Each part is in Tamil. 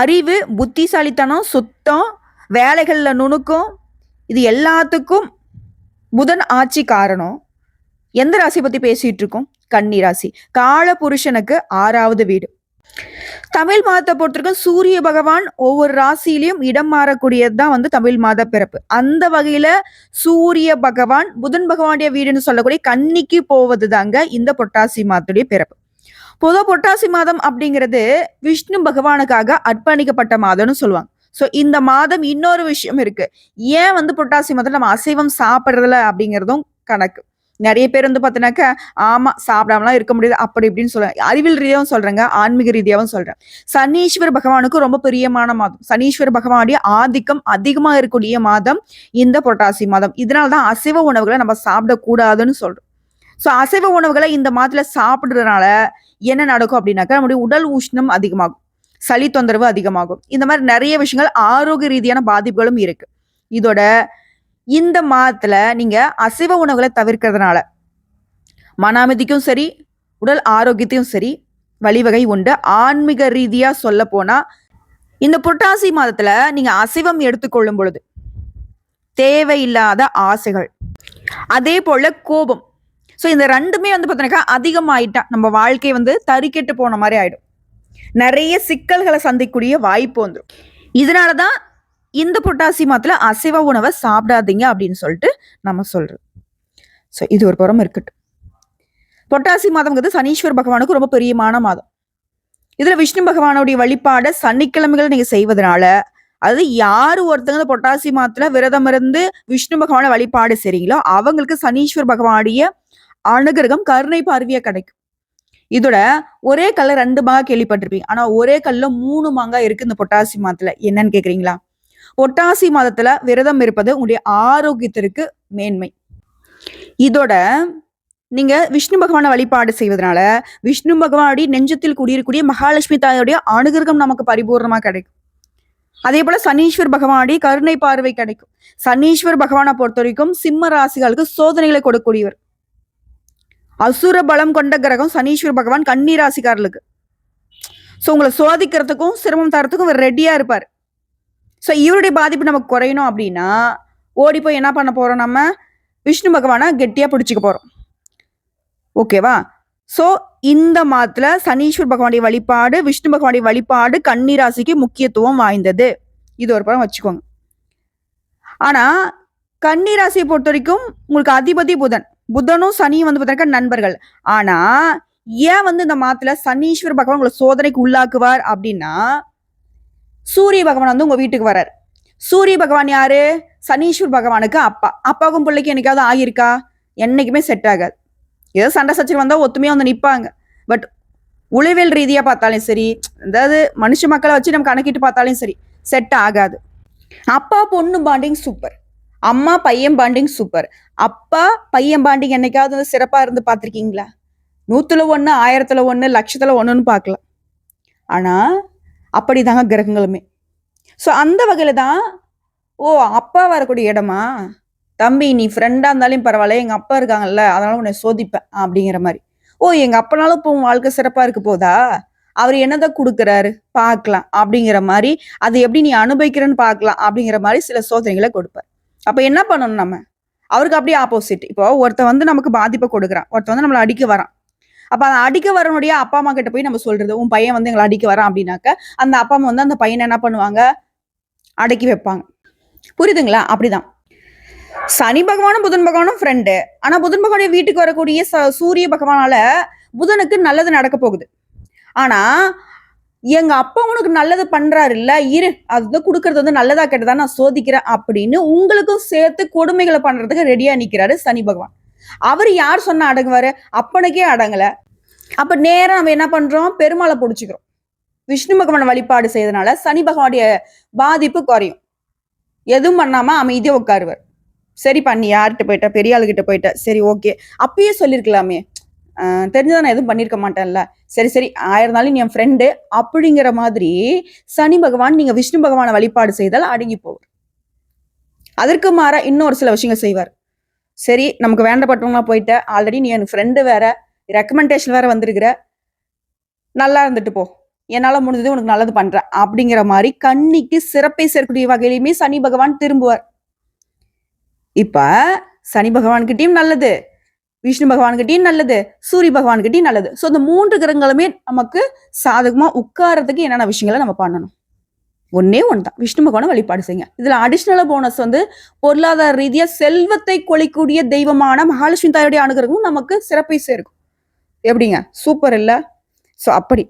அறிவு, புத்திசாலித்தனம், சுத்தம், வேலைகள்ல நுணுக்கம், இது எல்லாத்துக்கும் புதன் ஆட்சி காரணம். எந்த ராசி பத்தி பேசிட்டு இருக்கோம்? கன்னி ராசி. கால புருஷனுக்கு 6வது வீடு. தமிழ் மாதத்தை பொறுத்தவரைக்கும் சூரிய பகவான் ஒவ்வொரு ராசியிலையும் இடம் மாறக்கூடியது தான் வந்து தமிழ் மாத பிறப்பு. அந்த வகையில சூரிய பகவான் புதன் பகவானுடைய வீடுன்னு சொல்லக்கூடிய கன்னிக்கு போவது தாங்க இந்த புரட்டாசி மாதத்துடைய பிறப்பு. பொதுவாக புரட்டாசி மாதம் அப்படிங்கிறது விஷ்ணு பகவானுக்காக அர்ப்பணிக்கப்பட்ட மாதம்னு சொல்லுவாங்க. ஸோ இந்த மாதம் இன்னொரு விஷயம் இருக்கு. ஏன் வந்து புரட்டாசி மாதம் நம்ம அசைவம் சாப்பிட்றதில்ல அப்படிங்கிறதும் கணக்கு. நிறைய பேர் வந்து பார்த்தீங்கன்னாக்கா ஆமா சாப்பிடாமலாம் இருக்க முடியாது அப்படி இப்படின்னு சொல்றேன். அறிவியல் ரீதியாகவும் சொல்றேங்க, ஆன்மீக ரீதியாகவும் சொல்றேன். சனீஸ்வர பகவானுக்கு ரொம்ப பிரியமான மாதம். சனீஸ்வர பகவானுடைய ஆதிக்கம் அதிகமா இருக்கக்கூடிய மாதம் இந்த புரட்டாசி மாதம். இதனால்தான் அசைவ உணவுகளை நம்ம சாப்பிடக்கூடாதுன்னு சொல்றோம். ஸோ அசைவ உணவுகளை இந்த மாதத்துல சாப்பிடுறதுனால என்ன நடக்கும் அப்படின்னாக்கா நம்முடைய உடல் உஷ்ணம் அதிகமாகும், சளி தொந்தரவு அதிகமாகும். இந்த மாதிரி நிறைய விஷயங்கள் ஆரோக்கிய ரீதியான பாதிப்புகளும் இருக்கு. இதோட இந்த மாதத்துல நீங்க அசைவ உணவுகளை தவிர்க்கிறதுனால மன அமைதிக்கும் சரி, உடல் ஆரோக்கியத்தையும் சரி வழிவகை உண்டு. ஆன்மீக ரீதியா சொல்ல போனா இந்த புரட்டாசி மாதத்துல நீங்க அசைவம் எடுத்துக்கொள்ளும் பொழுது தேவையில்லாத ஆசைகள், அதே போல கோபம், ஸோ இந்த ரெண்டுமே வந்து பார்த்தீங்கன்னாக்கா அதிகமாயிட்டா நம்ம வாழ்க்கை வந்து தறிக்கெட்டு போன மாதிரி ஆயிடும். நிறைய சிக்கல்களை சந்திக்கக்கூடிய வாய்ப்பு வந்துடும். இதனாலதான் இந்த புரட்டாசி மாதத்துல அசைவ உணவை சாப்பிடாதீங்க அப்படின்னு சொல்லிட்டு நம்ம சொல்றோம். ஸோ இது ஒரு புறம் இருக்கட்டும். புரட்டாசி மாதம்ங்கிறது சனீஸ்வர பகவானுக்கு ரொம்ப பிரியமான மாதம். இதுல விஷ்ணு பகவானுடைய வழிபாடை சனிக்கிழமைகள் நீங்க செய்வதனால, அது யாரு ஒருத்தங்க புரட்டாசி மாதத்துல விரதம் இருந்து விஷ்ணு பகவான வழிபாடு செய்றீங்களோ அவங்களுக்கு சனீஸ்வர பகவானுடைய அனுகிரகம் கருணை பார்வையா கிடைக்கும். இதோட ஒரே கல்ல 2 மாங்காய் கேள்விப்பட்டிருப்பீங்க. ஆனா ஒரே கல்ல 3 மாங்காய் இருக்கு இந்த புரட்டாசி மாதத்துல. என்னன்னு கேக்குறீங்களா? புரட்டாசி மாதத்துல விரதம் இருப்பது உங்களுடைய ஆரோக்கியத்திற்கு மேன்மை. இதோட நீங்க விஷ்ணு பகவான வழிபாடு செய்வதனால விஷ்ணு பகவானுடைய நெஞ்சத்தில் குடியிருக்கக்கூடிய மகாலட்சுமி தாயோடைய அனுகிரகம் நமக்கு பரிபூர்ணமா கிடைக்கும். அதே போல சனீஸ்வர் பகவானுடைய கருணை பார்வை கிடைக்கும். சனீஸ்வர் பகவானை பொறுத்த வரைக்கும் சிம்ம ராசிகளுக்கு சோதனைகளை கொடுக்கக்கூடியவர். அசுர பலம் கொண்ட கிரகம் சனீஸ்வர பகவான் கன்னி ராசிக்காரர்களுக்கு. ஸோ உங்களை சோதிக்கிறதுக்கும் சிரமம் தரத்துக்கும் இவர் ரெடியா இருப்பார். ஸோ இவருடைய பாதிப்பு நமக்கு குறையணும் அப்படின்னா ஓடி போய் என்ன பண்ண போறோம்? நம்ம விஷ்ணு பகவானை கெட்டியா பிடிச்சிக்க போறோம். ஓகேவா? ஸோ இந்த மாதத்துல சனீஸ்வர் பகவானுடைய வழிபாடு, விஷ்ணு பகவானுடைய வழிபாடு கன்னி ராசிக்கு முக்கியத்துவம் வாய்ந்தது. இது ஒரு படம் வச்சுக்கோங்க. ஆனா கன்னி ராசியை பொறுத்த வரைக்கும் உங்களுக்கு அதிபதி புதன். புதனும் சனியும் வந்து பார்த்தீங்கன்னா நண்பர்கள். ஆனா ஏன் வந்து இந்த மாதத்துல சனீஸ்வர பகவான் உங்களை சோதனைக்கு உள்ளாக்குவார் அப்படின்னா, சூரிய பகவான் வந்து உங்க வீட்டுக்கு வர்றாரு. சூரிய பகவான் யாரு? சனீஸ்வர பகவானுக்கு அப்பா. அப்பாவுக்கும் பிள்ளைக்கு என்னைக்காவது ஆகியிருக்கா? என்னைக்குமே செட் ஆகாது. ஏதோ சண்டை சச்சரவு வந்தா ஒத்துமையா வந்து நிற்பாங்க. பட் உளவியல் ரீதியா பார்த்தாலும் சரி, அதாவது மனுஷ மக்களை வச்சு நம்ம கணக்கிட்டு பார்த்தாலும் சரி, செட் ஆகாது. அப்பா பொண்ணு பாண்டிங் சூப்பர், அம்மா பையன் பாண்டிங் சூப்பர். அப்பா பையன் பாண்டிங் என்னைக்காவது வந்து சிறப்பா இருந்து பார்த்துருக்கீங்களா? 100ல 1, 1000ல 1, லட்சத்துல 1ன்னு பார்க்கலாம். ஆனா அப்படிதாங்க கிரகங்களுமே. ஸோ அந்த வகையில தான் ஓ அப்பா வரக்கூடிய இடமா, தம்பி நீ ஃப்ரெண்டா இருந்தாலும் பரவாயில்ல, எங்க அப்பா இருக்காங்கல்ல அதனால உன்னை சோதிப்பேன் அப்படிங்கிற மாதிரி. ஓ எங்க அப்பனாலும் இப்போ உன் வாழ்க்கை சிறப்பா இருக்கு போதா, அவர் என்னதான் கொடுக்குறாரு பார்க்கலாம் அப்படிங்கிற மாதிரி, அதை எப்படி நீ அனுபவிக்கிறன்னு பார்க்கலாம் அப்படிங்கிற மாதிரி சில சோதனைகளை கொடுப்பார். அப்ப என்ன பண்ணணும் நம்ம? அவருக்கு அப்படியே ஆப்போசிட். இப்போ ஒருத்தன் வந்து நமக்கு பாதிப்பை கொடுக்குறான், ஒருத்தன் வந்து நம்மளை அடிக்க வரான். அப்ப அந்த அடிக்க வரனுடைய அப்பா அம்மா கிட்ட போய் நம்ம சொல்றது, உன் பையன் வந்து எங்களை அடிக்க வரான் அப்படின்னாக்க அந்த அப்பா அம்மா வந்து அந்த பையனை என்ன பண்ணுவாங்க? அடக்கி வைப்பாங்க. புரியுதுங்களா? அப்படிதான் சனி பகவானும் புதன் பகவானும் ஃப்ரெண்டு. ஆனா புதன் பகவானுடைய வீட்டுக்கு வரக்கூடிய சூரிய பகவானால புதனுக்கு நல்லது நடக்க போகுது. ஆனா எங்க அப்பா உனக்கு நல்லது பண்றாரு இல்ல, இரு அது கொடுக்கறது வந்து நல்லதா கெட்டதா நான் சோதிக்கிறேன் அப்படின்னு உங்களுக்கும் சேர்த்து கொடுமைகளை பண்றதுக்கு ரெடியா நிக்கிறாரு சனி பகவான். அவர் யார் சொன்னா அடங்குவாரு? அப்பனுக்கே அடங்கல. அப்ப நேரம் நம்ம என்ன பண்றோம்? பெருமாளை பிடிச்சிக்கிறோம். விஷ்ணு பகவான் வழிபாடு செய்யறதுனால சனி பகவானுடைய பாதிப்பு குறையும். எதுவும் பண்ணாம அமைதியா உட்காருவார். சரி பண்ணி யார்கிட்ட போயிட்ட? பெரிய ஆளுகிட்ட போயிட்ட, சரி ஓகே. அப்பயே சொல்லிருக்கலாமே, தெரிஞ்சுதான் நான் எதுவும் பண்ணிருக்க மாட்டேன்ல, சரி சரி ஆயிருந்தாலும் நீ என் ஃப்ரெண்டு அப்படிங்கிற மாதிரி சனி பகவான் நீங்க விஷ்ணு பகவானை வழிபாடு செய்தால் அடங்கி போவார். அதற்கு மாற இன்னொரு சில விஷயங்கள் செய்வார். சரி நமக்கு வேண்டப்பட்டவங்களா போயிட்ட, ஆல்ரெடி நீ என் ஃப்ரெண்டு வேற, ரெக்கமெண்டேஷன் வேற வந்திருக்கிற, நல்லா இருந்துட்டு போ, என்னால முடிஞ்சது உனக்கு நல்லது பண்றேன் அப்படிங்கிற மாதிரி கன்னிக்கு சிறப்பை சேர்க்கக்கூடிய வகையிலுமே சனி பகவான் திரும்புவார். இப்ப சனி பகவான்கிட்டயும் நல்லது, விஷ்ணு பகவான்கிட்டயும் நல்லது, சூரிய பகவான்கிட்டயும் நல்லது. ஸோ இந்த 3 கிரகங்களுமே நமக்கு சாதகமா உட்கார்றதுக்கு என்னென்ன விஷயங்களை நம்ம பண்ணணும்? ஒன்னே ஒண்ணுதான், விஷ்ணு பகவானை வழிபாடு செய்யுங்க. இதுல அடிஷனல் போனஸ் வந்து பொருளாதார ரீதியா செல்வத்தை கொளிக்கூடிய தெய்வமான மகாலட்சுமி தாயுடைய அனுகிரகமும் நமக்கு சிறப்பை சேர்க்கும். எப்படிங்க, சூப்பர் இல்ல? ஸோ அப்படி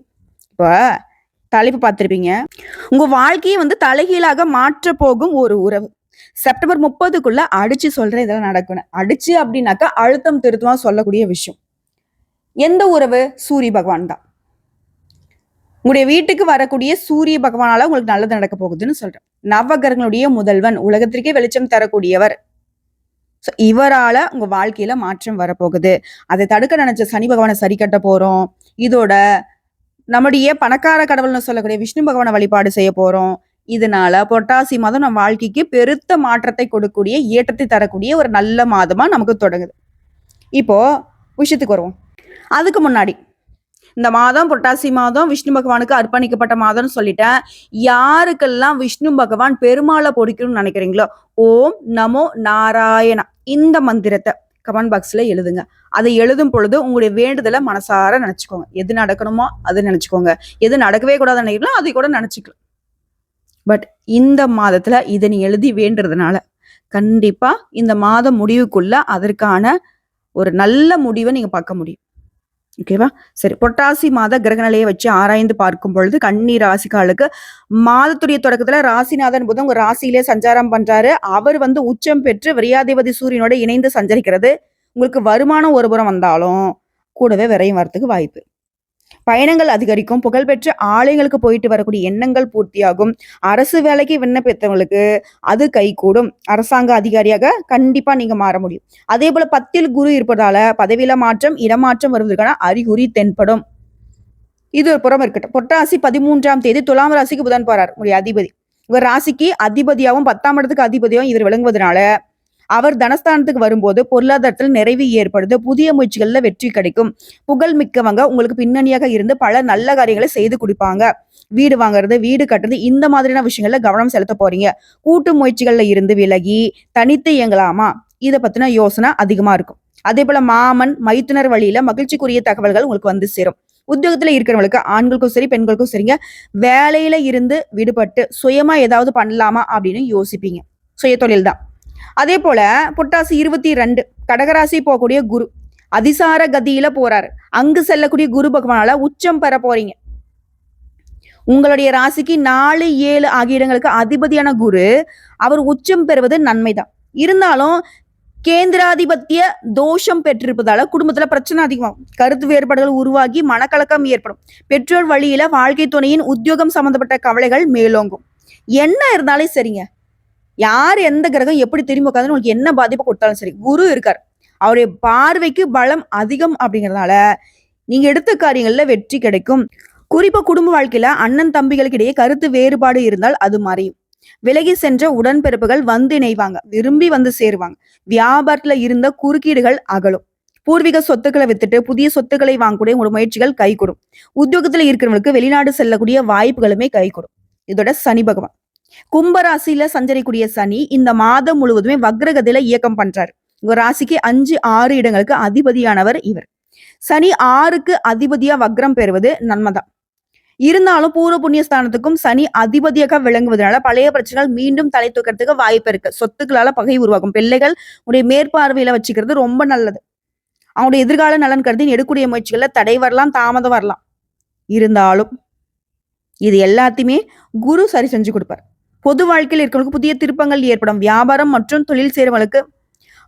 இப்ப தலைப்பு பார்த்திருப்பீங்க, உங்க வாழ்க்கையை வந்து தலைகீழாக மாற்ற போகும் ஒரு உறவு. செப்டம்பர் 30க்குள்ள அடிச்சு சொல்றேன் இதெல்லாம் நடக்கணும். அடிச்சு அப்படின்னாக்கா அழுத்தம் திருத்தமா சொல்லக்கூடிய விஷயம். எந்த உறவு? சூரிய பகவான் தான். உங்களுடைய வீட்டுக்கு வரக்கூடிய சூரிய பகவானால உங்களுக்கு நல்லது நடக்க போகுதுன்னு சொல்றேன். நவகிரகங்களுடைய முதல்வன், உலகத்திற்கே வெளிச்சம் தரக்கூடியவர். இவரால உங்க வாழ்க்கையில மாற்றம் வரப்போகுது. அதை தடுக்க நினைச்ச சனி பகவானை சரி கட்ட போறோம். இதோட நம்முடைய பணக்கார கடவுள்னு சொல்லக்கூடிய விஷ்ணு பகவானை வழிபாடு செய்ய போறோம். இதனால புரட்டாசி மாதம் நம்ம வாழ்க்கைக்கு பெருத்த மாற்றத்தை கொடுக்கக்கூடிய, ஏற்றத்தை தரக்கூடிய ஒரு நல்ல மாதமா நமக்கு தொடங்குது. இப்போ விஷயத்துக்கு வருவோம். அதுக்கு முன்னாடி இந்த மாதம் புரட்டாசி மாதம் விஷ்ணு பகவானுக்கு அர்ப்பணிக்கப்பட்ட மாதம்னு சொல்லிட்டேன். யாருக்கெல்லாம் விஷ்ணு பகவான் பெருமாளை பொறிக்கணும்னு நினைக்கிறீங்களோ, ஓம் நமோ நாராயணா இந்த மந்திரத்தை கமெண்ட் பாக்ஸ்ல எழுதுங்க. அதை எழுதும் பொழுது உங்களுடைய வேண்டுதலை மனசார நினைச்சுக்கோங்க. எது நடக்கணுமோ அது நினைச்சுக்கோங்க. எது நடக்கவே கூடாது நினைக்கலாம் அதை கூட நினைச்சுக்கலாம். பட் இந்த மாதத்துல இதை நீ எழுதி வேண்டுறதுனால கண்டிப்பா இந்த மாதம் முடிவுக்குள்ள அதற்கான ஒரு நல்ல முடிவை நீங்க பார்க்க முடியும். ஓகேவா? சரி, புரட்டாசி மாத கிரக நிலையை வச்சு ஆராய்ந்து பார்க்கும் பொழுது கன்னி ராசிக்காலுக்கு மாதத்துடைய தொடக்கத்துல ராசிநாதன் புதன் உங்க ராசியிலே சஞ்சாரம் பண்றாரு. அவர் வந்து உச்சம் பெற்று விரையாதிபதி சூரியனோட இணைந்து சஞ்சரிக்கிறது. உங்களுக்கு வருமானம் ஒரு புறம் வந்தாலும் கூடவே விரையும் வரத்துக்கு வாய்ப்பு. பயணங்கள் அதிகரிக்கும். புகழ்பெற்ற ஆலயங்களுக்கு போயிட்டு வரக்கூடிய எண்ணங்கள் பூர்த்தியாகும். அரசு வேலைக்கு விண்ணப்பித்தவங்களுக்கு அது கைகூடும். அரசாங்க அதிகாரியாக கண்டிப்பா நீங்க மாற முடியும். அதே போல 10ல் குரு இருப்பதால பதவியில மாற்றம், இடமாற்றம் வருவதற்கான அறிகுறி தென்படும். இது ஒரு புறம் இருக்கட்டும். புரட்டாசி 13ஆம் தேதி துலாம் ராசிக்கு புதன் போறார், உங்களுடைய அதிபதி. உங்க ராசிக்கு அதிபதியாகவும் 10ஆம் இடத்துக்கு அதிபதியாகவும் இவர் விளங்குவதனால அவர் தனஸ்தானத்துக்கு வரும்போது பொருளாதாரத்தில் நிறைவு ஏற்படுது. புதிய முயற்சிகள்ல வெற்றி கிடைக்கும். புகழ் மிக்கவங்க உங்களுக்கு பின்னணியாக இருந்து பல நல்ல காரியங்களை செய்து கொடுப்பாங்க. வீடு வாங்குறது, வீடு கட்டுறது, இந்த மாதிரியான விஷயங்கள்ல கவனம் செலுத்த போறீங்க. கூட்டு முயற்சிகள்ல இருந்து விலகி தனித்து இயங்கலாமா, இதை பத்தின யோசனை அதிகமா இருக்கும். அதே போல மாமன் மைத்துனர் வழியில மகிழ்ச்சிக்குரிய தகவல்கள் உங்களுக்கு வந்து சேரும். உத்தியோகத்துல இருக்கிறவங்களுக்கு ஆண்களுக்கும் சரி பெண்களுக்கும் சரிங்க, வேலையில இருந்து விடுபட்டு சுயமா ஏதாவது பண்ணலாமா அப்படின்னு யோசிப்பீங்க. சுய தொழில் தான். அதே போல புரட்டாசி 22 கடகராசி போகக்கூடிய குரு அதிசார கதியில போறாரு. அங்கு செல்லக்கூடிய குரு பகவானால உச்சம் பெற போறீங்க. உங்களுடைய ராசிக்கு 4, 7 ஆகிய இடங்களுக்கு அதிபதியான குரு அவர் உச்சம் பெறுவது நன்மைதான். இருந்தாலும் கேந்திராதிபத்திய தோஷம் பெற்றிருப்பதால குடும்பத்துல பிரச்சனை அதிகமாகும். கருத்து வேறுபாடுகள் உருவாகி மனக்கலக்கம் ஏற்படும். பெற்றோர் வழியில வாழ்க்கை துணையின் உத்தியோகம் சம்பந்தப்பட்ட கவலைகள் மேலோங்கும். என்ன இருந்தாலும் சரிங்க, யார் எந்த கிரகம் எப்படி திரும்பி உட்காந்து உங்களுக்கு என்ன பாதிப்பு கொடுத்தாலும் சரி, குரு இருக்கார். அவருடைய பார்வைக்கு பலம் அதிகம். அப்படிங்கிறதுனால நீங்க எடுத்த காரியங்கள்ல வெற்றி கிடைக்கும். குறிப்பா குடும்ப வாழ்க்கையில அண்ணன் தம்பிகளுக்கு இடையே கருத்து வேறுபாடு இருந்தால் அது மறையும். விலகி சென்ற உடன்பிறப்புகள் வந்து இணைவாங்க, விரும்பி வந்து சேருவாங்க. வியாபாரத்துல இருந்த குறுக்கீடுகள் அகலும். பூர்வீக சொத்துக்களை வித்துட்டு புதிய சொத்துக்களை வாங்கக்கூடிய உங்களோட முயற்சிகள் கைகூடும். உத்தியோகத்துல இருக்கிறவங்களுக்கு வெளிநாடு செல்லக்கூடிய வாய்ப்புகளுமே கைகூடும். இதோட சனி பகவான் கும்பராசியில சஞ்சரிக்கூடிய சனி இந்த மாதம் முழுவதுமே வக்ரகதியில இயக்கம் பண்றாரு. உங்க ராசிக்கு 5, 6 இடங்களுக்கு அதிபதியானவர் இவர். சனி 6க்கு அதிபதியா வக்ரம் பெறுவது நன்மைதான். இருந்தாலும் பூர்வ புண்ணிய ஸ்தானத்துக்கும் சனி அதிபதியாக விளங்குவதனால பழைய பிரச்சனைகள் மீண்டும் தலை தூக்கிறதுக்கு வாய்ப்பு இருக்கு. சொத்துக்களால பகை உருவாகும். பிள்ளைகள் உடைய மேற்பார்வையில வச்சுக்கிறது ரொம்ப நல்லது. அவங்களுடைய எதிர்கால நலன் கருதி எடுக்கக்கூடிய முயற்சிகள்ல தடை வரலாம், தாமதம் வரலாம். இருந்தாலும் இது எல்லாத்தையுமே குரு சரி செஞ்சு கொடுப்பார். பொது வாழ்க்கையில் இருக்கிறவங்களுக்கு புதிய திருப்பங்கள் ஏற்படும். வியாபாரம் மற்றும் தொழில் செய்றவங்களுக்கு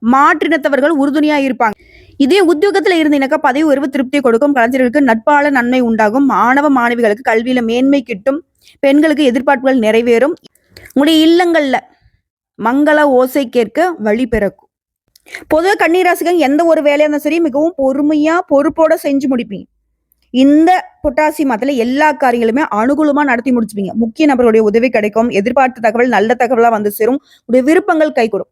மாற்றினத்தவர்கள் உறுதுணையா இருப்பாங்க. இதே உத்தியோகத்துல இருந்தீங்கன்னாக்கா பதவி உயர்வு திருப்தியை கொடுக்கும். கலைஞர்களுக்கு நட்பால நன்மை உண்டாகும். மாணவ மாணவிகளுக்கு கல்வியில மேன்மை கிட்டும். பெண்களுக்கு எதிர்பார்ப்புகள் நிறைவேறும். உங்களுடைய இல்லங்கள்ல மங்கள ஓசை கேட்க வழி பிறக்கும். பொதுவாக கன்னிராசிகள் எந்த ஒரு வேலையா இருந்தாலும் சரி மிகவும் பொறுமையா பொறுப்போட செஞ்சு முடிப்பீங்க. இந்த புரட்டாசி மாதத்துல எல்லா காரியங்களுமே அனுகூலமா நடத்தி முடிச்சுப்பீங்க. முக்கிய நபர்களுடைய உதவி கிடைக்கும். எதிர்பார்த்த தகவல் நல்ல தகவலா வந்து சேரும். உடைய விருப்பங்கள் கைகூடும்.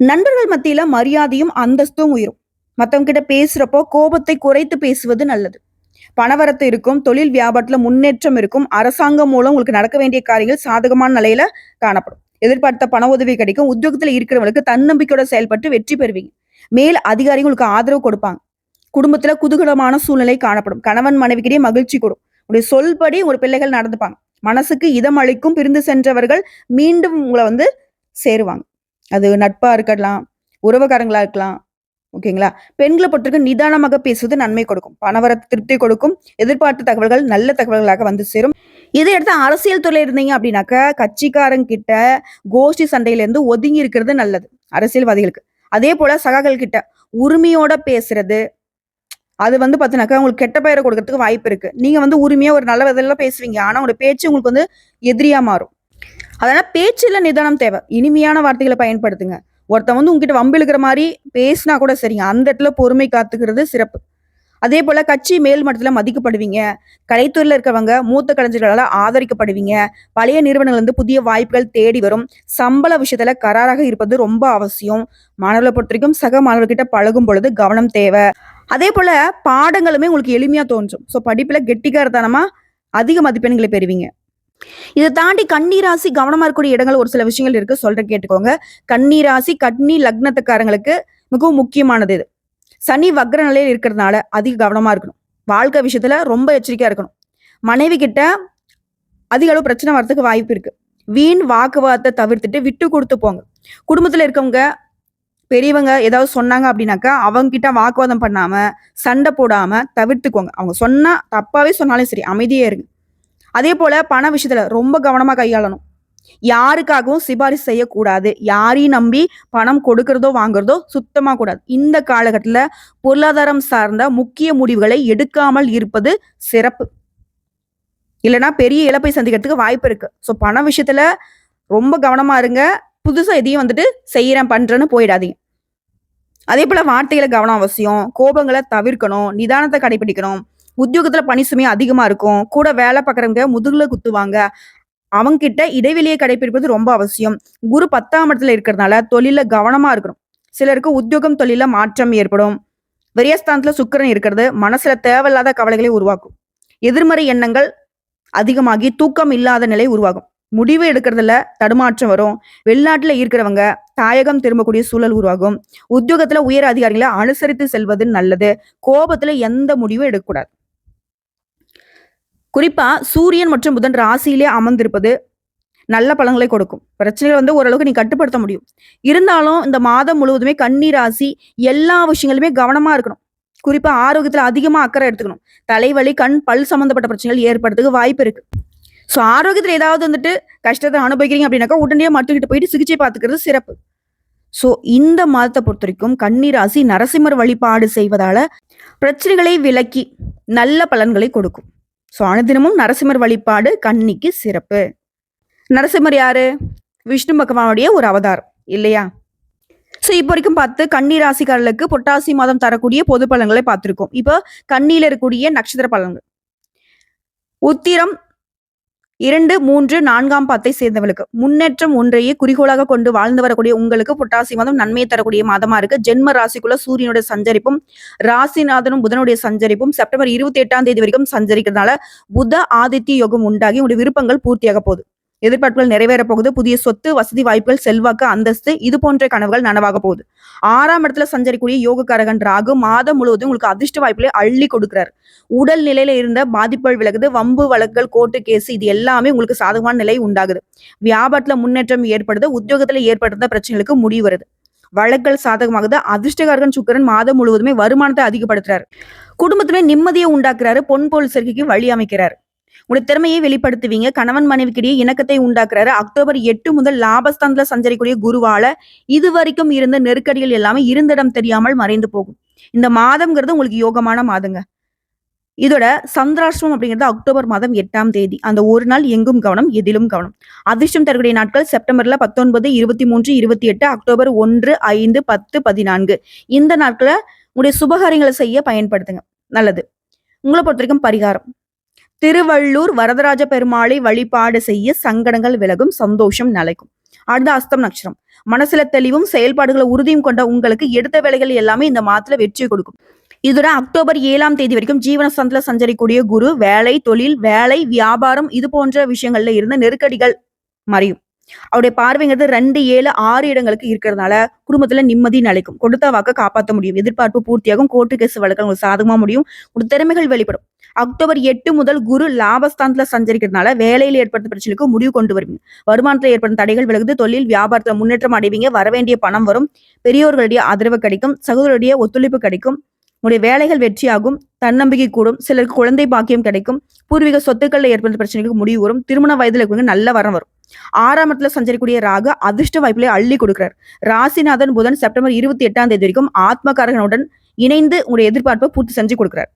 நண்பர்கள் மத்தியில மரியாதையும் அந்தஸ்தும் உயரும். மத்தவங்க கிட்ட பேசுறப்போ கோபத்தை குறைத்து பேசுவது நல்லது. பணவரத்து இருக்கும், தொழில் வியாபாரத்துல முன்னேற்றம் இருக்கும், அரசாங்கம் மூலம் உங்களுக்கு நடக்க வேண்டிய காரியங்கள் சாதகமான நிலையில காணப்படும். எதிர்பார்த்த பண உதவி கிடைக்கும். உத்தியோகத்துல இருக்கிறவங்களுக்கு தன்னம்பிக்கையோட செயல்பட்டு வெற்றி பெறுவீங்க. மேல் அதிகாரிகள் உங்களுக்கு ஆதரவு கொடுப்பாங்க. குடும்பத்துல குதூகலமான சூழ்நிலை காணப்படும். கணவன் மனைவிக்கிடையே மகிழ்ச்சி கூடும். உங்களுடைய சொல்படி உங்களுடைய பிள்ளைகள் நடந்துப்பாங்க. மனசுக்கு இதம் அளிக்கும். பிரிந்து சென்றவர்கள் மீண்டும் உங்களை சேருவாங்க. அது நட்பா இருக்கலாம், உறவுக்காரங்களா இருக்கலாம். ஓகேங்களா? பெண்களை பொறுத்தவரைக்கும் நிதானமாக பேசுவது நன்மை கொடுக்கும். பணவரத்து திருப்தி கொடுக்கும். எதிர்பார்த்த தகவல்கள் நல்ல தகவல்களாக வந்து சேரும். இதை எடுத்து அரசியல் துறையில இருந்தீங்க அப்படின்னாக்கா கட்சிக்காரங்க கிட்ட கோஷ்டி சண்டையில இருந்து ஒதுங்கி இருக்கிறது நல்லது அரசியல்வாதிகளுக்கு. அதே போல சகாக்கள் கிட்ட உரிமையோட பேசுறது, அது பாத்தீங்கன்னாக்கா உங்களுக்கு கெட்ட பெயரை கொடுக்கறதுக்கு வாய்ப்பு இருக்கு. நீங்க உரிமையா ஒரு நல்ல விதத்துல பேசுவீங்க. ஆனா உங்களோட பேச்சு உங்களுக்கு எதிரியா மாறும். அதனால பேச்சுல நிதானம் தேவை. இனிமையான வார்த்தைகளை பயன்படுத்துங்க. ஒருத்தன் உங்ககிட்ட வம்பு இழுக்கிற மாதிரி பேசினா கூட சரிங்க. அந்த இடத்துல பொறுமை காத்துக்கிறது சிறப்பு. அதே போல கட்சி மேல் மட்டத்துல மதிக்கப்படுவீங்க. கலைத்துறையில இருக்கிறவங்க மூத்த கலைஞர்களால ஆதரிக்கப்படுவீங்க. பழைய நிறுவனங்கள் புதிய வாய்ப்புகள் தேடி வரும். சம்பள விஷயத்துல கராராக இருப்பது ரொம்ப அவசியம். மாணவர்களை பொறுத்த வரைக்கும் சக மாணவர்கிட்ட பழகும் பொழுது கவனம் தேவை. அதே போல பாடங்களுமே உங்களுக்கு எளிமையா தோன்றும். ஸோ படிப்புல கெட்டிக்காரத்தனமா அதிக மதிப்பெண்களை பெறுவீங்க. இதை தாண்டி கன்னிராசி கவனமா இருக்கக்கூடிய இடங்கள் ஒரு சில விஷயங்கள் இருக்கு, சொல்ற கேட்டுக்கோங்க. கன்னிராசி கன்னி லக்னத்துக்காரங்களுக்கு மிகவும் முக்கியமானது இது. சனி வக்ர நிலையில் இருக்கிறதுனால அதிக கவனமா இருக்கணும். வாழ்க்கை விஷயத்துல ரொம்ப எச்சரிக்கையா இருக்கணும். மனைவி கிட்ட அதிக அளவு பிரச்சனை வர்றதுக்கு வாய்ப்பு இருக்கு. வீண் வாக்குவாதத்தை தவிர்த்துட்டு விட்டு கொடுத்து போங்க. குடும்பத்துல இருக்கவங்க பெரியவங்க ஏதாவது சொன்னாங்க அப்படின்னாக்கா அவங்க கிட்ட வாக்குவாதம் பண்ணாம சண்டை போடாம தவிர்த்துக்கோங்க. அவங்க சொன்னா தப்பாவே சொன்னாலும் சரி, அமைதியே இருங்க. அதே போல பண விஷயத்துல ரொம்ப கவனமா கையாளணும். யாருக்காகவும் சிபாரிசு செய்யக்கூடாது. யாரையும் நம்பி பணம் கொடுக்கறதோ வாங்குறதோ சுத்தமா கூடாது. இந்த காலகட்டத்துல பொருளாதாரம் சார்ந்த முக்கிய முடிவுகளை எடுக்காமல் இருப்பது சிறப்பு. இல்லைன்னா பெரிய இழப்பை சந்திக்கிறதுக்கு வாய்ப்பு இருக்கு. ஸோ பண விஷயத்துல ரொம்ப கவனமா இருங்க. புதுசா எதையும் செய்யறேன் பண்றேன்னு போயிடாதீங்க. அதே போல வார்த்தைகளை கவனம் அவசியம். கோபங்களை தவிர்க்கணும். நிதானத்தை கடைபிடிக்கணும். உத்தியோகத்துல பணி சுமை அதிகமா இருக்கும். கூட வேலை பார்க்குறவங்க முதுகுல குத்துவாங்க. அவங்க கிட்ட இடைவெளியை கடைபிடிப்பது ரொம்ப அவசியம். குரு 10ஆம் இடத்துல இருக்கிறதுனால தொழில கவனமா இருக்கணும். சிலருக்கு உத்தியோகம் தொழில மாற்றம் ஏற்படும். விரயஸ்தானத்துல சுக்கிரன் இருக்கிறது மனசுல தேவையில்லாத கவலைகளை உருவாக்கும். எதிர்மறை எண்ணங்கள் அதிகமாகி தூக்கம் இல்லாத நிலை உருவாகும். முடிவு எடுக்கிறதுல தடுமாற்றம் வரும். வெளிநாட்டுல இருக்கிறவங்க தாயகம் திரும்பக்கூடிய சூழல் உருவாகும். உத்தியோகத்துல உயர் அதிகாரிகளை அனுசரித்து செல்வது நல்லது. கோபத்துல எந்த முடிவும் எடுக்கக்கூடாது. குறிப்பா சூரியன் மற்றும் புதன் ராசியிலே அமர்ந்திருப்பது நல்ல பலன்களை கொடுக்கும். பிரச்சனைகளை ஓரளவுக்கு நீ கட்டுப்படுத்த முடியும். இருந்தாலும் இந்த மாதம் முழுவதுமே கன்னி ராசி எல்லா விஷயங்களுமே கவனமா இருக்கணும். குறிப்பா ஆரோக்கியத்துல அதிகமா அக்கறை எடுத்துக்கணும். தலைவலி, கண், பல் சம்பந்தப்பட்ட பிரச்சனைகள் ஏற்படுறதுக்கு வாய்ப்பு இருக்கு. ஸோ ஆரோக்கியத்துல ஏதாவது கஷ்டத்தை அனுபவிக்கிறீங்க அப்படின்னாக்கா உடனடியாக மருத்துவர்கிட்ட போயிட்டு சிகிச்சை பார்த்துக்கிறது சிறப்பு. ஸோ இந்த மாதத்தை பொறுத்த வரைக்கும் கன்னி ராசி நரசிம்மர் வழிபாடு செய்வதால பிரச்சனைகளை விலக்கி நல்ல பலன்களை கொடுக்கும். ஸோ அனுதினமும் நரசிம்மர் வழிபாடு கன்னிக்கு சிறப்பு. நரசிம்மர் யாரு? விஷ்ணு பகவானுடைய ஒரு அவதாரம் இல்லையா? ஸோ இப்போ வரைக்கும் பார்த்து கன்னி ராசிக்காரர்களுக்கு புரட்டாசி மாதம் தரக்கூடிய பொது பலன்களை பார்த்துருக்கோம். இப்போ கன்னியில இருக்கக்கூடிய நட்சத்திர பலன்கள். உத்திரம் 2, 3, 4ஆம் பாத்தை சேர்ந்தவர்களுக்கு முன்னேற்றம் ஒன்றையே குறிக்கோளாக கொண்டு வாழ்ந்து வரக்கூடிய உங்களுக்கு புரட்டாசி மாதம் நன்மையை தரக்கூடிய மாதமா இருக்கு. ஜென்ம ராசிக்குள்ள சூரியனுடைய சஞ்சரிப்பும் ராசிநாதனும் புதனுடைய சஞ்சரிப்பும் செப்டம்பர் 28ஆம் தேதி வரைக்கும் சஞ்சரிக்கிறதுனால புத ஆதித்ய யோகம் உண்டாகி உங்களுடைய விருப்பங்கள் பூர்த்தியாக போகுது. எதிர்பார்ப்புகள் நிறைவேற போகுது. புதிய சொத்து, வசதி வாய்ப்புகள், செல்வாக்கு, அந்தஸ்து இது போன்ற கனவுகள் நனவாக போகுது. 6ஆம் இடத்துல சஞ்சரிக்கூடிய யோகக்காரகன் ராகு மாதம் முழுவதும் உங்களுக்கு அதிர்ஷ்ட வாய்ப்புகளை அள்ளி கொடுக்கிறார். உடல் நிலையில இருந்த பாதிப்புகள் விலகுது. வம்பு வழக்குகள், கோர்ட்டு கேஸ் இது எல்லாமே உங்களுக்கு சாதகமான நிலை உண்டாகுது. வியாபாரத்துல முன்னேற்றம் ஏற்படுது. உத்தியோகத்துல ஏற்படுத்த பிரச்சனைகளுக்கு முடிவு வருது. வழக்குகள் சாதகமாகுது. அதிர்ஷ்டகாரகன் சுக்கிரன் மாதம் முழுவதுமே வருமானத்தை அதிகப்படுத்துறாரு. குடும்பத்துமே நிம்மதியை உண்டாக்குறாரு. பொன் பொருள் சேர்க்கைக்கு வழி அமைக்கிறார். உடைய திறமையை வெளிப்படுத்துவீங்க. கணவன் மனைவிக்கிடையே இணக்கத்தை உண்டாக்குறாரு. அக்டோபர் 8 முதல் லாபஸ்தானத்துல சஞ்சரிக்கூடிய குருவால இது வரைக்கும் இருந்த நெருக்கடிகள் எல்லாமே இருந்த இடம் தெரியாமல் மறைந்து போகும். இந்த மாதம்ங்கிறது உங்களுக்கு யோகமான மாதங்க. இதோட சந்திராஷ்டிரம் அப்படிங்கிறது அக்டோபர் மாதம் 8ஆம் தேதி. அந்த ஒரு நாள் எங்கும் கவனம், எதிலும் கவனம். அதிர்ஷ்டம் தரக்கூடிய நாட்கள் செப்டம்பர்ல 19, 23, 28, அக்டோபர் 1, 5, 10, 14 இந்த நாட்களை உங்களுடைய சுபகாரியங்களை செய்ய பயன்படுத்துங்க. நல்லது. உங்களை பொறுத்த வரைக்கும் பரிகாரம் திருவள்ளூர் வரதராஜ பெருமாளை வழிபாடு செய்ய சங்கடங்கள் விலகும், சந்தோஷம் நிலைக்கும். அடுத்த அஸ்தம் நட்சத்திரம். மனசுல தெளிவும் செயல்பாடுகளை உறுதியும் கொண்ட உங்களுக்கு எடுத்த வேலைகள் எல்லாமே இந்த மாதத்துல வெற்றி கொடுக்கும். இதோட அக்டோபர் 7ஆம் தேதி வரைக்கும் ஜீவனஸ்தானத்துல சஞ்சரிக்கூடிய குரு வேலை, தொழில், வேலை, வியாபாரம் இது போன்ற விஷயங்கள்ல இருந்த நெருக்கடிகள் மறையும். அவருடைய பார்வைங்கிறது 2, 7, 6 இடங்களுக்கு இருக்கிறதுனால குடும்பத்துல நிம்மதி நிலைக்கும். கொடுத்த வாக்க காப்பாற்ற முடியும். எதிர்பார்ப்பு பூர்த்தியாகும். கோர்ட்டு கேஸ் வழக்கு உங்களுக்கு சாதகமா முடியும். உங்க திறமைகள் வெளிப்படும். அக்டோபர் 8 முதல் குரு லாபஸ்தானத்துல சஞ்சரிக்கிறதுனால வேலையில் ஏற்பட்ட பிரச்சனைக்கு முடிவு கொண்டு வருவீங்க. வருமானத்துல ஏற்படும் தடைகள் விலகுது. தொழில் வியாபாரத்துல முன்னேற்றம் அடைவீங்க. வரவேண்டிய பணம் வரும். பெரியோர்களுடைய ஆதரவு கிடைக்கும். சகோதரருடைய ஒத்துழைப்பு கிடைக்கும். உங்களுடைய வேலைகள் வெற்றியாகும். தன்னம்பிக்கை கூடும். சிலருக்கு குழந்தை பாக்கியம் கிடைக்கும். பூர்வீக சொத்துக்கள்ல ஏற்பட்ட பிரச்சனைகளுக்கு முடிவு வரும். திருமண வயதுல இருக்கவங்க நல்ல வரம் வரும். 6ஆம் இடத்துல சஞ்சரிக்கூடிய ராகு அதிர்ஷ்ட வாய்ப்புகளை அள்ளி கொடுக்கிறார். ராசிநாதன் புதன் செப்டம்பர் 28ஆம் தேதி வரைக்கும் ஆத்மகாரகனுடன் இணைந்து உங்களுடைய எதிர்பார்ப்பை பூர்த்தி செஞ்சு கொடுக்கிறார்.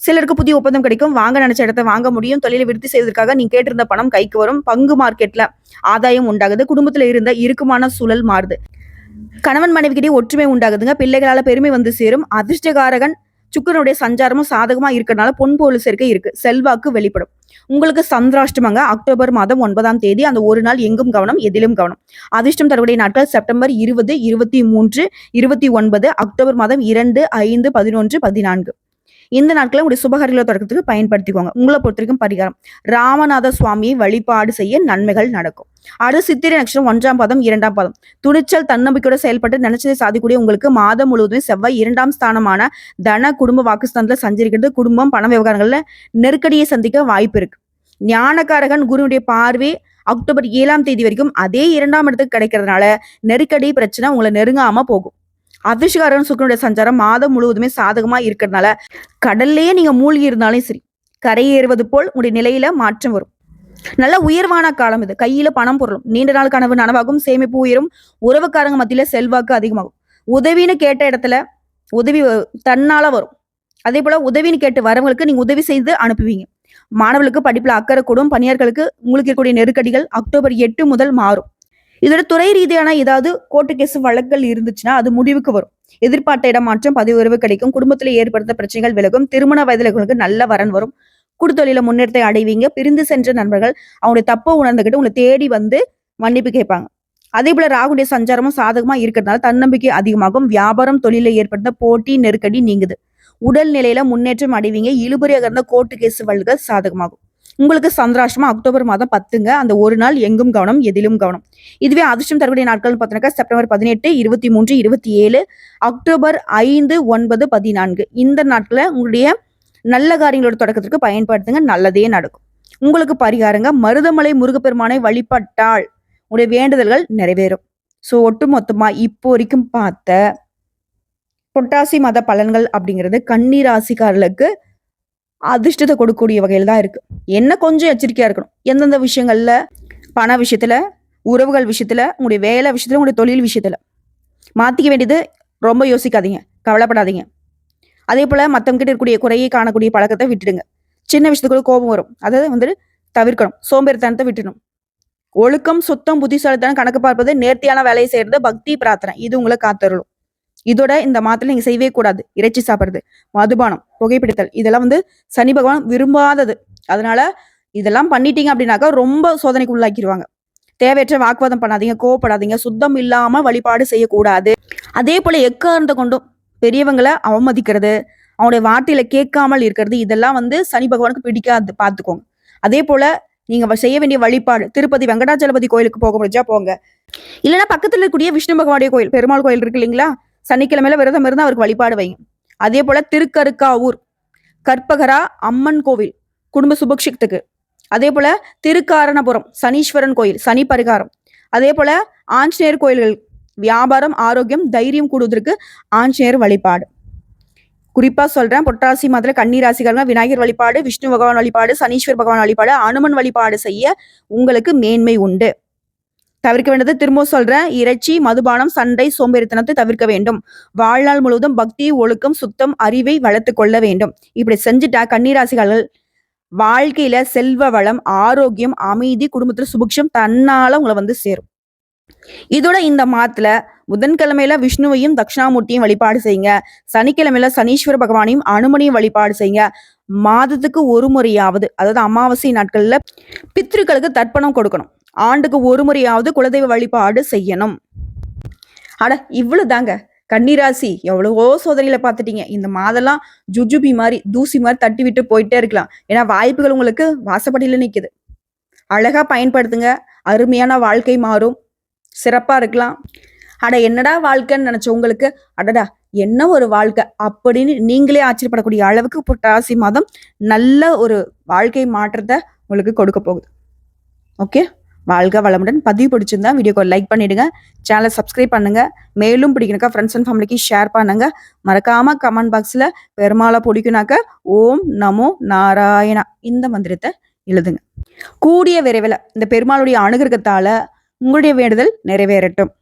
சிலருக்கு புதிய ஒப்பந்தம் கிடைக்கும். வாங்க நினைச்ச இடத்தை வாங்க முடியும். தொழிலை விருத்தி செய்வதற்காக நீங்க கேட்டிருந்த பணம் கைக்கு வரும். பங்கு மார்க்கெட்ல ஆதாயம் உண்டாகுது. குடும்பத்துல இருந்த இறுக்கமான சூழல் மாறுது. கணவன் மனைவிக்கிட்டே ஒற்றுமை உண்டாகுதுங்க. பிள்ளைகளால பெருமை வந்து சேரும். அதிர்ஷ்டகாரகன் சுக்கிரனுடைய சஞ்சாரமும் சாதகமா இருக்கிறதுனால பொன் பொருள் சேர்க்கை இருக்கு. செல்வாக்கு வெளிப்படும். உங்களுக்கு சந்திராஷ்டமங்க அக்டோபர் மாதம் 9ஆம் தேதி. அந்த ஒரு நாள் எங்கும் கவனம், எதிலும் கவனம். அதிர்ஷ்டம் தரக்கூடிய நாட்கள் செப்டம்பர் 20, 23, 29, அக்டோபர் மாதம் 2, 5, 11, 14. இந்த நாட்களை உங்களுடைய சுபகாரியங்களை தொடக்கத்துக்கு பயன்படுத்திக்கோங்க. உங்களை பொறுத்த வரைக்கும் பரிகாரம் ராமநாத சுவாமியை வழிபாடு செய்ய நன்மைகள் நடக்கும். அடுத்து சித்திரை நட்சத்திரம் 1ஆம் பாதம் 2ஆம் பாதம். துணிச்சல் தன்னம்பிக்கையோட செயல்பட்டு நினைச்சதை சாதிக்கூடிய உங்களுக்கு மாதம் முழுவதும் செவ்வாய் 2ஆம் ஸ்தானமான தன குடும்ப வாக்குஸ்தானத்துல சஞ்சரிக்கிறது. குடும்பம் பண விவகாரங்கள்ல நெருக்கடியை சந்திக்க வாய்ப்பு இருக்கு. ஞானகாரகன் குருவுடைய பார்வை அக்டோபர் 7ஆம் தேதி வரைக்கும் அதே 2ஆம் இடத்துக்கு கிடைக்கிறதுனால நெருக்கடி பிரச்சனை உங்களை நெருங்காம போகும். அதிர்ஷ்டகாரன் சுக்கிரனுடைய சஞ்சாரம் மாதம் முழுவதுமே சாதகமா இருக்கிறதுனால கடல்லையே நீங்க மூழ்கி இருந்தாலும் சரி கரையேறுவது போல் உங்களுடைய நிலையில மாற்றம் வரும். நல்ல உயர்வான காலம் இது. கையில பணம் பொருளும். நீண்ட நாள் கனவு நனவாகும். சேமிப்பு உயரும். உறவுக்காரங்க மத்தியில செல்வாக்கு அதிகமாகும். உதவின்னு கேட்ட இடத்துல உதவி தன்னால வரும். அதே போல உதவின்னு கேட்டு வரவங்களுக்கு நீங்க உதவி செய்து அனுப்புவீங்க. மாணவர்களுக்கு படிப்புல அக்கறை கூடும். பணியாளர்களுக்கு உங்களுக்கு இருக்கக்கூடிய நெருக்கடிகள் அக்டோபர் 8 முதல் மாறும். இதோட துறை ரீதியான ஏதாவது கோர்ட்டு கேஸ் வழக்குகள் இருந்துச்சுன்னா அது முடிவுக்கு வரும். எதிர்பார்த்த இடமாற்றம், பதவி உறவு கிடைக்கும். குடும்பத்துல ஏற்படுத்த பிரச்சனைகள் விலகும். திருமண வயதுல நல்ல வரன் வரும். குடுத்தொழில முன்னேற்றத்தை அடைவீங்க. பிரிந்து சென்ற நண்பர்கள் அவங்களுடைய தப்பை உணர்ந்துகிட்டு உங்களை தேடி வந்து மன்னிப்பு கேட்பாங்க. அதே போல ராகுடைய சஞ்சாரமும் சாதகமா இருக்கிறதுனால தன்னம்பிக்கை அதிகமாகும். வியாபாரம் தொழில ஏற்படுத்த போட்டி நெருக்கடி நீங்குது. உடல் நிலையில முன்னேற்றம் அடைவீங்க. இழுபறியாக இருந்த கோர்ட்டு கேஸ் வழக்குகள் சாதகமாகும். உங்களுக்கு சந்திராஷ்டமா அக்டோபர் மாதம் 10ங்க. அந்த ஒரு நாள் எங்கும் கவனம், எதிலும் கவனம். இதுவே அதிர்ஷ்டம் தரக்கூடிய நாட்கள் பார்த்தீங்கன்னா செப்டம்பர் 18, 23, 27, அக்டோபர் 5, 9, 14. இந்த நாட்களை உங்களுடைய நல்ல காரியங்களோட தொடக்கத்திற்கு பயன்படுத்துங்க. நல்லதே நடக்கும். உங்களுக்கு பரிகாரங்க மருதமலை முருகப்பெருமானை வழிபட்டால் உங்களுடைய வேண்டுதல்கள் நிறைவேறும். ஸோ ஒட்டுமொத்தமா இப்போ வரைக்கும் பார்த்த புரட்டாசி மத பலன்கள் அப்படிங்கிறது கன்னி ராசிக்காரர்களுக்கு அதிர்ஷ்டத்தை கொடுக்கக்கூடிய வகையில் தான் இருக்கு. என்ன கொஞ்சம் எச்சரிக்கையா இருக்கணும். எந்தெந்த விஷயங்கள்ல பண விஷயத்துல, உறவுகள் விஷயத்துல, உங்களுடைய வேலை விஷயத்துல, உங்களுடைய தொழில் விஷயத்துல மாத்திக்க வேண்டியது ரொம்ப யோசிக்காதீங்க, கவலைப்படாதீங்க. அதே போல மற்றவங்க கிட்ட இருக்கக்கூடிய குறையை காணக்கூடிய பழக்கத்தை விட்டுடுங்க. சின்ன விஷயத்துக்குள்ள கோபம் வரும், அதை தவிர்க்கணும். சோம்பேறித்தனத்தை விட்டுணும். ஒழுக்கம், சுத்தம், புத்திசாலித்தனம், கணக்கு பார்ப்பது, நேர்த்தியான வேலையை செய்யறது, பக்தி, பிரார்த்தனை இது உங்களை காத்தருளும். இதோட இந்த மாதத்துல நீங்க செய்யவே கூடாது. இறைச்சி சாப்பிடுறது, மதுபானம், புகைப்பிடித்தல் இதெல்லாம் சனி பகவான் விரும்பாதது. அதனால இதெல்லாம் பண்ணிட்டீங்க அப்படின்னாக்கா ரொம்ப சோதனைக்கு உள்ளாக்கிடுவாங்க. தேவையற்ற வாக்குவாதம் பண்ணாதீங்க, கோவப்படாதீங்க. சுத்தம் இல்லாம வழிபாடு செய்யக்கூடாது. அதே போல எக்காரணத்தை கொண்டும் பெரியவங்களை அவமதிக்கிறது, அவங்களுடைய வார்த்தையில கேட்காமல் இருக்கிறது இதெல்லாம் சனி பகவானுக்கு பிடிக்காது, பார்த்துக்கோங்க. அதே போல நீங்க செய்ய வேண்டிய வழிபாடு திருப்பதி வெங்கடாச்சலபதி கோயிலுக்கு போக முடிஞ்சா போங்க. இல்லைன்னா பக்கத்துல இருக்கக்கூடிய விஷ்ணு பகவானுடைய கோயில், பெருமாள் கோயில் இருக்கு இல்லைங்களா, சனிக்கிழமையில விரதம் இருந்து அவருக்கு வழிபாடு வைங்க. அதே போல திருக்கருக்காவூர் கற்பகரா அம்மன் கோவில் குடும்ப சுபக்ஷத்துக்கு. அதே போல திருக்காரணபுரம் சனீஸ்வரன் கோயில் சனி பரிகாரம். அதே போல ஆஞ்சநேயர் கோயில்கள் வியாபாரம், ஆரோக்கியம், தைரியம் கூடுவதற்கு ஆஞ்சநேயர் வழிபாடு. குறிப்பா சொல்றேன், புரட்டாசி மாதத்துல கன்னி ராசிக்காரங்க விநாயகர் வழிபாடு, விஷ்ணு பகவான் வழிபாடு, சனீஸ்வர் பகவான் வழிபாடு, அனுமன் வழிபாடு செய்ய உங்களுக்கு மேன்மை உண்டு. தவிர்க்க வேண்டியது திரும்ப சொல்றேன், இறைச்சி, மதுபானம், சண்டை, சோம்பேறித்தனத்தை தவிர்க்க வேண்டும். வாழ்நாள் முழுவதும் பக்தி, ஒழுக்கம், சுத்தம், அறிவை வளர்த்து கொள்ள வேண்டும். இப்படி செஞ்சுட்டா கன்னிராசிகள் வாழ்க்கையில செல்வ வளம், ஆரோக்கியம், அமைதி, குடும்பத்துல சுபிக்ஷம் தன்னால உங்களை சேரும். இதோட இந்த மாதத்துல புதன்கிழமையில விஷ்ணுவையும் தட்சிணாமூர்த்தியும் வழிபாடு செய்யுங்க. சனிக்கிழமையில சனீஸ்வர பகவானையும் அனுமனையும் வழிபாடு செய்யுங்க. மாதத்துக்கு ஒரு முறையாவது, அதாவது அமாவாசை நாட்கள்ல பித்ருக்களுக்கு தர்ப்பணம் கொடுக்கணும். ஆண்டுக்கு ஒரு முறையாவது குலதெய்வ வழிபாடு செய்யணும். அட இவ்வளவு தாங்க. கன்னிராசி எவ்வளவோ சோதனைகளை பார்த்துட்டீங்க. இந்த மாதம்லாம் ஜுஜுபி மாதிரி தூசி மாதிரி தட்டி விட்டு போயிட்டே இருக்கலாம். ஏன்னா வாய்ப்புகள் உங்களுக்கு வாசப்படியில் நிற்குது. அழகா பயன்படுத்துங்க. அருமையான வாழ்க்கை மாறும். சிறப்பா இருக்கலாம். அட என்னடா வாழ்க்கைன்னு நினைச்ச உங்களுக்கு அடடா என்ன ஒரு வாழ்க்கை அப்படின்னு நீங்களே ஆச்சரியப்படக்கூடிய அளவுக்கு புரட்டாசி மாதம் நல்ல ஒரு வாழ்க்கை மாற்றத்தை உங்களுக்கு கொடுக்க போகுது. ஓகே, வாழ்க வளமுடன். பதிவு பிடிச்சிருந்தா வீடியோக்கு லைக் பண்ணிடுங்க. சேனலை சப்ஸ்கிரைப் பண்ணுங்க. மேலும் பிடிக்கணுக்கா ஃப்ரெண்ட்ஸ் அண்ட் ஃபேமிலிக்கு ஷேர் பண்ணுங்க. மறக்காம கமெண்ட் பாக்ஸில் பெருமாளை பிடிக்குனாக்க ஓம் நமோ நாராயணா இந்த மந்திரத்தை எழுதுங்க. கூடிய விரைவில் இந்த பெருமாளுடைய அனுகிரகத்தால உங்களுடைய வேண்டுதல் நிறைவேறட்டும்.